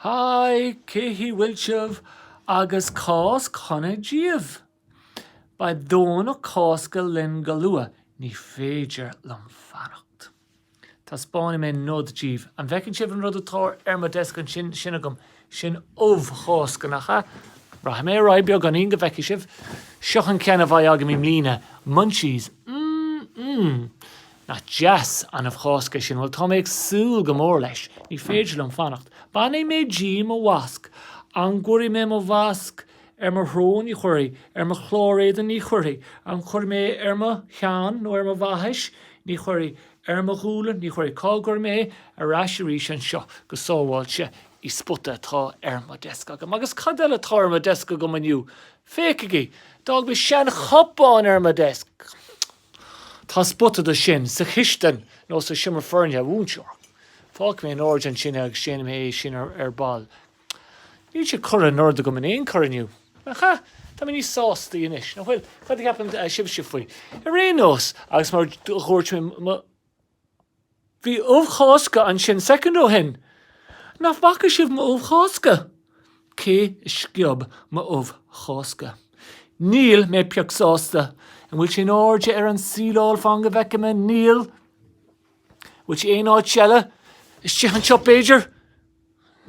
Hai céhí bhfuilseh agus cás chuna díobh. Ba dóna cásca linn go lua, ní féidir lom fannacht. Tá spáinna mé nód díobh, an bhecinn sibh an rud atá ma descan sin agam, sin chásca nacha. Ra mé rá beag an inga bheici sibh, seochan ceanna bhaid agam im lína, munchies, na jazz an chásca sin, bhfuil tá méid súil go mór leis, ní féidir lom fannacht. Ba é mé dí mo wasc, an gúirí mé mo wasc, mar hrón í chuirí, mar chlóréidan ní chuirí, an chuir mé ma chean nó ma bhathais, ní chuirí, ma ghúlan, ní chuirí cágur mé a ráisirí an seo go sóháilte í sputa tá ma desca agam. Agus cadile tá ma desca go maniu. Fécaigí, dag bhí sean chopáin ma desc. Tá sputa do sin, sa chiistan nó sa simar fearne a bhúnseoir. Fáic mé an áir an sin agus sin mé sin ball. Ní sé cur an nörda go man éon curniu. Cha, tá ní sásta inis. Na bhfuil, cad ceapan sibh faoi. A réós agus mar chóirt mé bhí chásca an sin second ó hin. Na bhacha sibh ma chásca. Cé sciab ma chásca. Níl mé peach sásta. An bhfuil sin áirde an síláil fanga bheice me níl. Bhfuil sé éon áid seile. Is tíchan seo Péidir?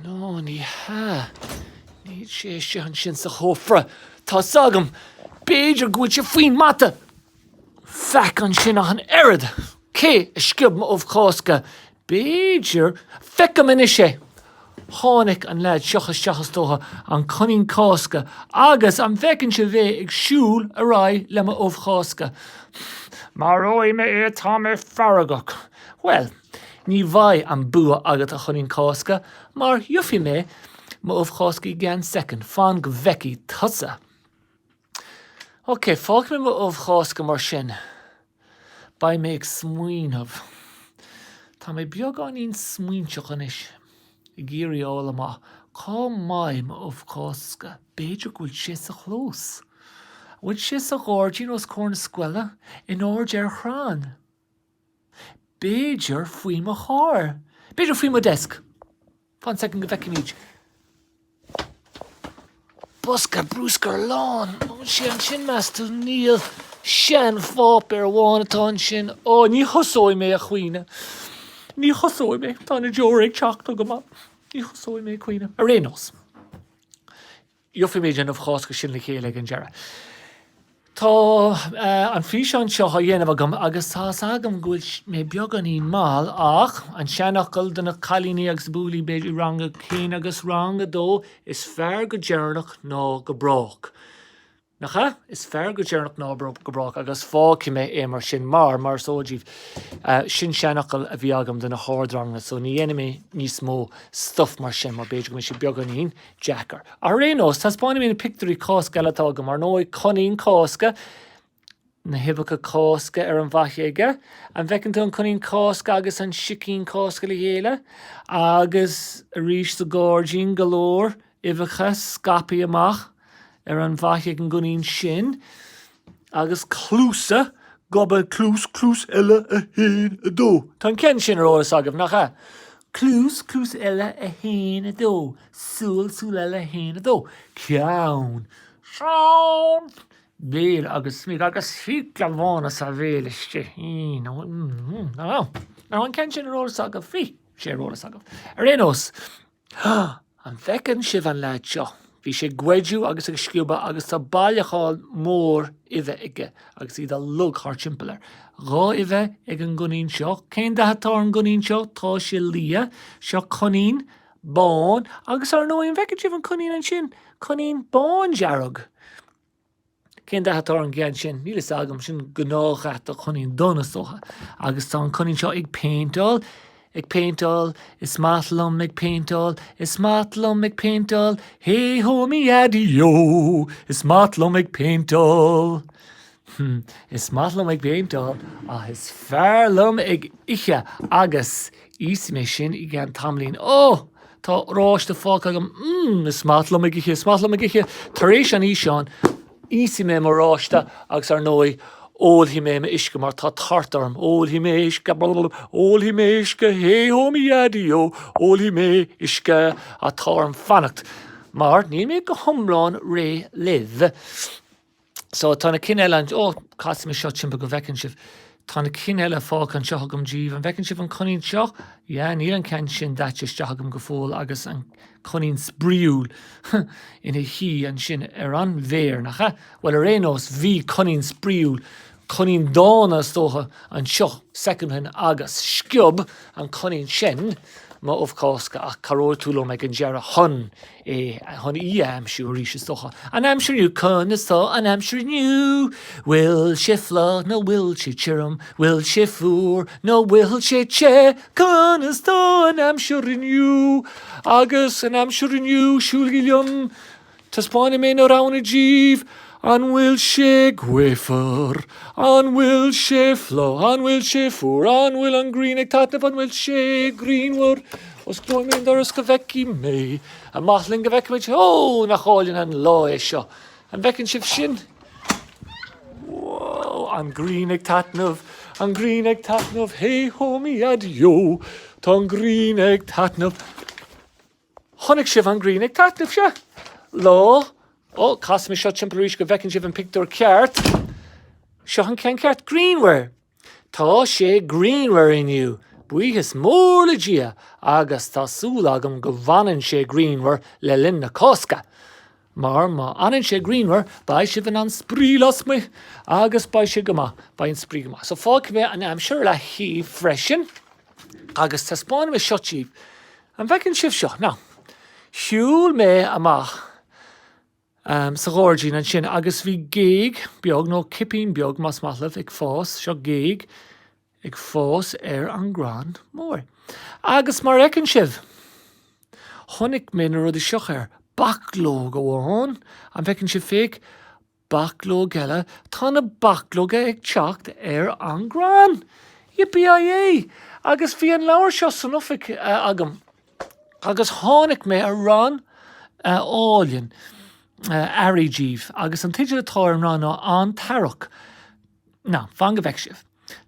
No, ní ha. Ní sé tíchan sin sa chófra. Tá sagam, Péidir gúil sé faoin mata. Feic an sin an airad. Cé sciab ma chásca. Péidir feicam in sé. Tháinig an leid seachas tócha an conín cásca, agus an bhecinn se bheith ag siúil a rá le ma chásca. Mar rói mé tá mé faragach. Well, ní bhaid an bua agat a chunín cásca, mar dheofaí mé ma chásca i gceann second, fan go bheici tusa. Ok, fáic mé ma chásca mar sin. Ba mé ag smuoinmh. Tá mé beag an íon smuointeach anis. I ggéirí ála má, cá maim chásca, Péidir gúil sé sa chlós. Bhfuil sé sa gáirdín os cór na scoile, in áird chrán. Péidir faoi mo chár. Péidir faoi mo desk. Fan second go bheici míid. Buscar brúscar lán, sé an sin meastú níl sean fáp bháin atá an sin. Ó, ní chosóid mé a chuoine. Ní chosóid mé, tá na deoraigh teachta go má. Ní chosóid mé chuoine. A rénos. Dheofaí méid an chásca sin le chéile an deara. Tá an fís an seo dhéanamh agam agus tá agam gúil mé beag an íon máil ach an seanachil den na cailíní agus búlaí beidir ranga cén agus ranga dó is fearr go dearnach ná go brách. Nacha, is fearr go dearnach ná go brách agus fáci mé mar sin mar sóidíh sin seanachil a bhí agam den na hádrangna, so ní dhéana mé níos mó stuff mar sin mar beidir go mé sé beag an íon Jackar. A rénos, tá spáinna mé na picturí cásca eile agam mar nóid conín cásca, na hibacha cásca an bhaithéige, an bhecinn an conín cásca agus an sicín cásca le héile, agus a rís sa gáirdín golóir, ibacha scapaí amach, an bhaithéig an gconín sin, agus clúsa, gobba clús eile a héin a dó. Tá cen sin ar óras agam nach Clús eile a héin a dó. Súil eile a héin a dó. Ceann. Seán. Béal agus smíd agus fígla bhána sa bhéal iste. Ná an cen sin ar óras agam fí sé ar óras agam. A rénos, an bhecinn sibh an leid seo. Bhí sé gweidú agus ag sciúba agus tá bailacháil mór ibheith ige agus iad a lug thar timpplair. Rá ibheith ag an gconín seo, cén detá an gconín seo, tá sé lia, seo conín, bán, agus ar nó an bhecinn sibh an conín an sin, conín bán dearag. Cén detá an gceann sin, nílas agam sin gnáchacht a conín donasócha, agus tá an conín seo ag péintáil, is matlum ag péintáil, is matlum ag péintáil, hé ho mi adio, is matlum ag péintáil. Is matlum ag péintáil, is fearlum ag iche agus is mé sin I gan tamlín. Ó, tá ráiste fág agam, is matlum ag iche, taréis an íseán, isi mé mar ráiste agus ar nói, Ól hí mé isce mar tá tartarm, ól hí mé isce ól hí mé isce hé hómi adio, ól hí mé isce a tarm fannacht. Mar ní mé go thomláin ré live. So tána cin eile cos mé seo timpe go bhecinn sibh. Tána cin eile fág an seochagam díomh, an bhecinn sibh an conín seo, ní an cean sin daite isteachagam go fóil agus an conín sbriúil ina hí an sin an bhéir nach well réós bhí conín sbriúil, conín dána tócha an seo secondhin agus sciub an conín sin, má ofcásca ach caróir túló me an dearra hon amsú ríise stocha. An amsúniu conastá an amsúniu, will sé flá nó will sé tírum, will sé fúr nó will sé che, conastá an amsúniu, agus an amsúniu siúlgilium, taspáine mé nó rána díomh, an will sé gwefer, an will sé fló, an will sé fúr, an will an grínig tatnaf, an will sé greenwood, os glóim mé doras go veci mé, a mathling go veci mé, nach hálinn an lá é seo, an vecinn sibh sin, wow, an grínig tatnaf, hé homi adio, tá an grínig tatnaf, honnig sibh an grínig tatnaf se, lá, cos me seo timperíis go bhecinn sibh an pictúr ceart, seo an cean ceart greenware. Tá sé greenware inniu, buíchas mór le dia, agus tá súil agam go bhanan sé greenware le linn na cosca. Mar má anan sé greenware, ba sibh an sprílas me, agus ba sé goma, ba an sprí goma. So fág mé an amsúr le hí freisin, agus tá spáin me seo tíb, an bhecinn sibh seo. Ná, siúil mé amach, sa ghorgín an sin agus bhí géig beag nó cipín beag mas maithlah ag fós seo géig ag fós an grán mór. Agus mar ecinn sibh, honnig mé na rud seoch baclóg óháin, an bhecinn sibh féic baclóg eile, tá na baclóga ag teacht an grán. Yippee-yi-yi! Agus bhí an leabhar seo san uffic agam, agus tháinig mé a rán áilinn. Aridíh, agus an tiidir atá an rá ná an tarach. Ná, fan go bheic sibh.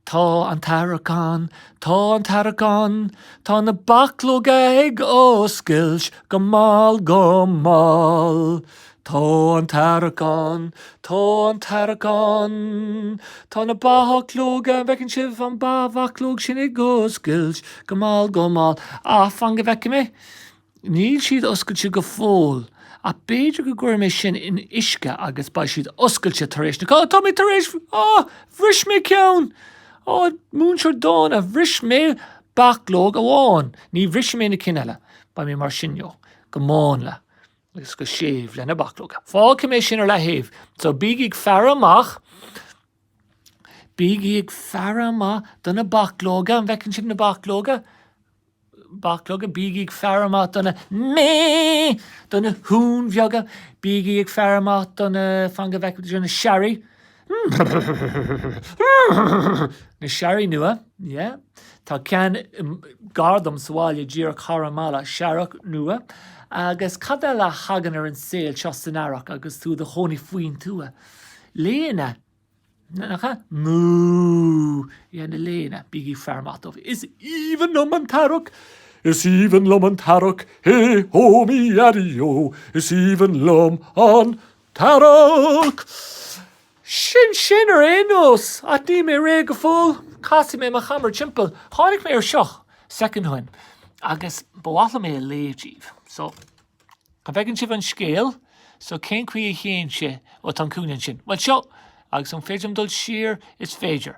Tá an tarachán, tá na baclóga ag oscailt go máil. Tá an tarachán, tá na baclóga, bhecinn sibh an baclóg sin ag oscailt go máil. Fan go bheic mé, níl siad oscailt si go fóil. A beidir go gcuir mé sin in isce agus ba siad oscailte tar éis. Tá mé tar éis, bhris mé ceann. Múnseir dáin a bhris mé baclóg amháin. Ní bhris mé na cineile, ba mé mar sinneo, go máin le, agus go séomh le na baclóga. Fág mé sin ar le héamh. So bíigh fearamach don na baclóga, an bhecinn sibh na baclóga, bíigh fearamach donna mé, donna hún bheaga, bíigh fearamach donna fan go bheic donna searí. Na searí nua, tá cean gardam sáile dír caramala searach nua, agus cada le hagan ar an saoil seo san airach agus tú de chonaí faoin túa. Léana, moo, na léana, bíigh fearamach dómh. Is even lom an tarach, hé homi adio, is even lom an tarach. Sin ar énos, a ní mé ré go fóil, casi mé ma chamar timpel, tháinig mé ar seoch, second huin, agus bhhatla mé léimhdíobh. So, a bhecinn sibh an scéal, so cén cuí chéan sé ó tan cúnainn sin. Well seo, agus an féidir dul siar is féidir.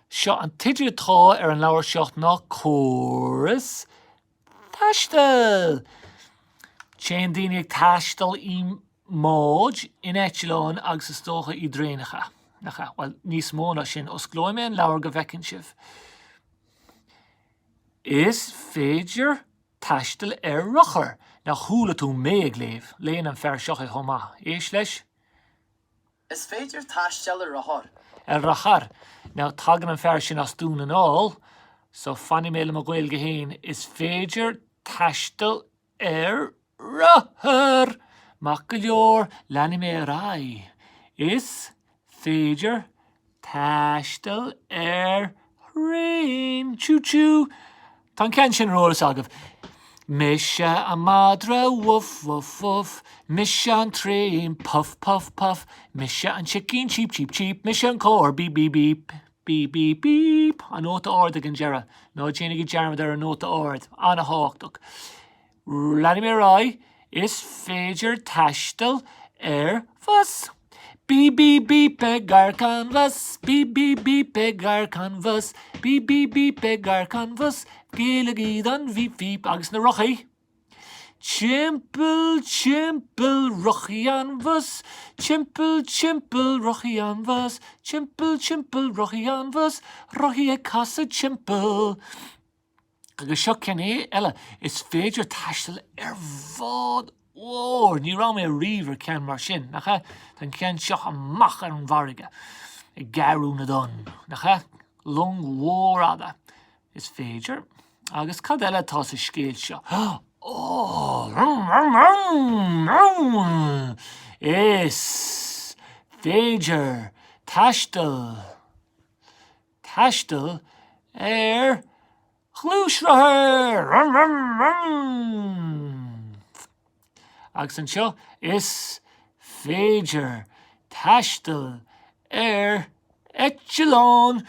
Seo an tiidir atá ar an leabhar seocht ná chóras taistil. Chéan daoine ag taistil í móid in Eitileán agus is tócha í dréanacha. Well, níos móna sin os glóim mé an leabhar go bhecinn sibh. Is féidir taistil ar rochar. Na chúla tú méag léamh, léon an fear seocha chomá. Éis leis? Is féidir taistil ar rochar. Ar rochar. Now, tagan an fear sin as dún an áil, so fanny mé le mo Gaeilge héin, is féidir taistil ar rochar. Mac go leor, leanna mé rai. Is féidir taistil rain. Choo choo. Tan ken sin rolas agah. Misha a madra woof woof woof. Misha an train puff puff puff. Misha an chicken cheep cheep cheep. Misha an core beep beep beep. Beep beep beep. An óta ord again Jera. No chénig Jera there an óta ord. An a hawktuk. Lani me rai is féidir taistil fuss. Beep beep beep gar canvas. Beep beep beep gar canvas. Beep beep beep gar canvas. Gaeilge gyd an veep veep agus na rochi. Chimple chimple rochi an fuss. Chimple chimple rochi an fuss. Chimple chimple rochi an fuss. Rochi e casa chimple. Agus seo cenné eile is féidir taistil bhád ór. Ní rá mé riomhar cean mar sin, nach tan cean seo amach ar an bharige. I garú na don, nach long mhór ada. Is féidir agus cad eile tá sa scéal seo. Is féidir taistil Glúisrathair! Agus an seo is féidir taistil echelon.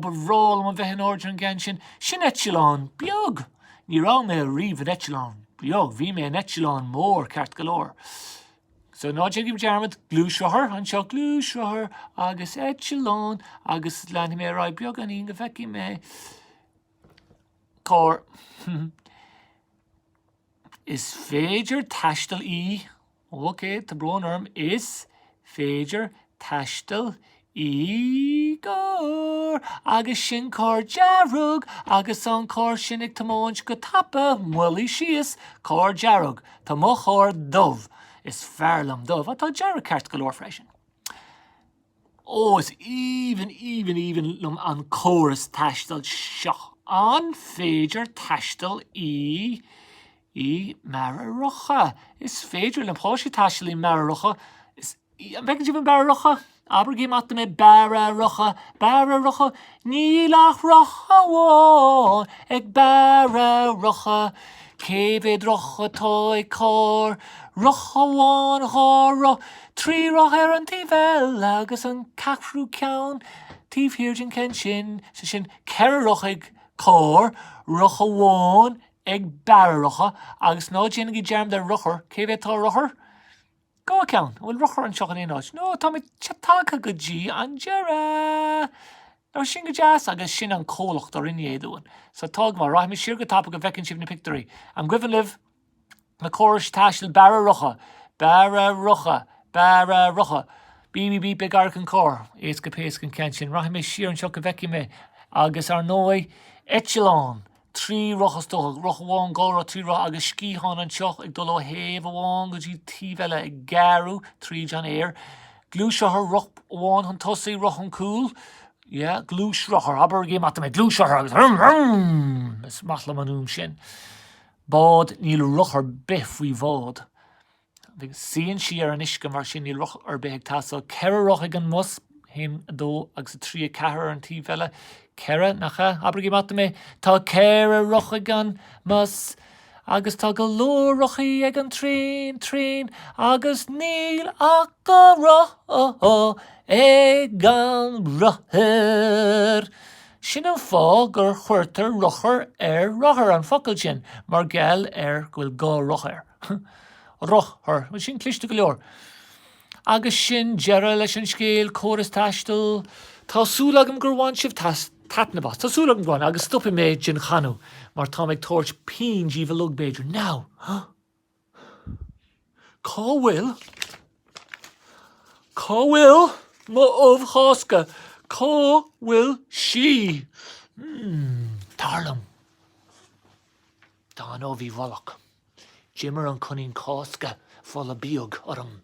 But ráil am bheith an order an gan sin echelon beag. Ní rá mé riomh an echelon beag. Bhí mé an echelon mór ceart galore. So ná dé dearmad glúisrathair an seo glúisrathair agus echelon agus leanna mé rá beag an íon go bheici mé cór. Is féidir taistil Ok, tá brón orm is féidir taistil gór agus sin cór dearug agus an cór sin ag tamóint go tapa muilí síos cór dearug tá mo chór dubh. Is fearlam dubh atá dearug ceart galore freisin. Is even lum an chorus taistil seo. An féidir taistil mara rocha. Is féidir lum páisi taistil mara rocha. An began you bara rocha? Abergí mata me bara rocha. Nílach rocha wón ag bara rocha. Cévid rocha toi cór. Rocha wón hóra. Trí rocha an tível agus an cachrú ceann. Tíf hirgin ken sin. Sin ceir rocha ag cór. Rocha wón ag bara rocha. Agus ná djinnig germ der rochar. Cévid tá rochar? Go account. Bhfuil rochar an seach an éáid. No, tá mé chatálcha go dí an Jera. Ná sin go jazz agus sin an cólacht ar rinne éadúin. So tág mar raith mé siar go tapa go bhecinn sibh na picturí. An gcuifann libh na córas taistil bara rocha. Bí be gar an cór. Éas go péas an cean sin. Raith mé siar an seach go bheici mé. Agus ar nói echelon. Trí rochas dócha, rocha bháin gára trí rocha agus scíán an seach ag dul ó héamh bháin go dtí tíbheile ag garú trí an éir. Glúisrathair roch bháin an tosaí roch an cúl. Glúisrathair, aber gé mata mé glúisrathair agus is maithlam an sin. Bád níl rochar bith faoi bhád. Bhí síon si ar an isce mar sin níl roch ar bith ag tasal. Ceir roch ag an mus, him dó agus a trí cethir an tíbheile. Cera nacha, abrigi mata me, tá cera rocha gan mus, agus tá go lór rochaí ag an trín, agus níl ach go roch ag an rothir. Sin an fá gur chuirtar rochar rochar an focail sin, mar geall gwyl gá rochar. Rochar, sin cliste go leor. Agus sin Jera leis an scéal córas taistil, tá súlagam gur bhain sibh tatnabas. Tá súlagam gháin agus stoppi mé gin chanú, mar tá meid torch pín díomh lug beidir. Now, cá bhfuil mo óbh cháisce, cá bhfuil sí. Tarlam. Tá an óbhí bhalach. Jimmer an cunning cháisce fola bíog orm.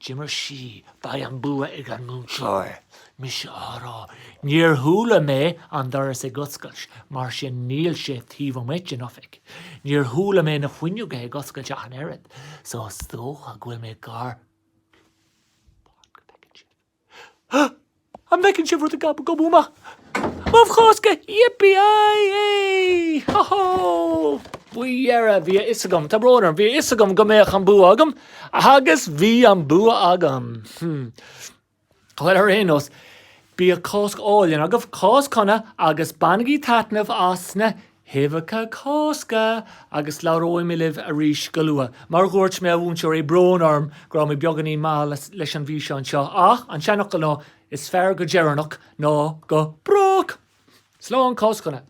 Jimmer sí, by an bua ag an múnseir. Mis ará. Níor thula mé an doras ag goscailt, mar sin níl sé tíomh méid an ofic. Níor thula mé na fuinneoga ag goscailt ach an airad. So stócha ghfuil mé gar. I'm making shiver the gab go booma. Move Cháisc, yippee ay, ho ho. We are via Isagum, Tabroner, via Isagum Gomech and Buagum, Haggis via and Buagum. Well, Arenos, be a Cháisc all, and I give Cháisc Conna, Agus Banagi Tatnev Asna, Hivaka Cháisc, Agus Lauroi me live a rish galua. Margorch me a wuncher a brown arm, Grammy Biogani Ma Leshan Vishan Shaw, and Shannock no, is fair go Geranok, no go broke. Slow on Cháisc Conna.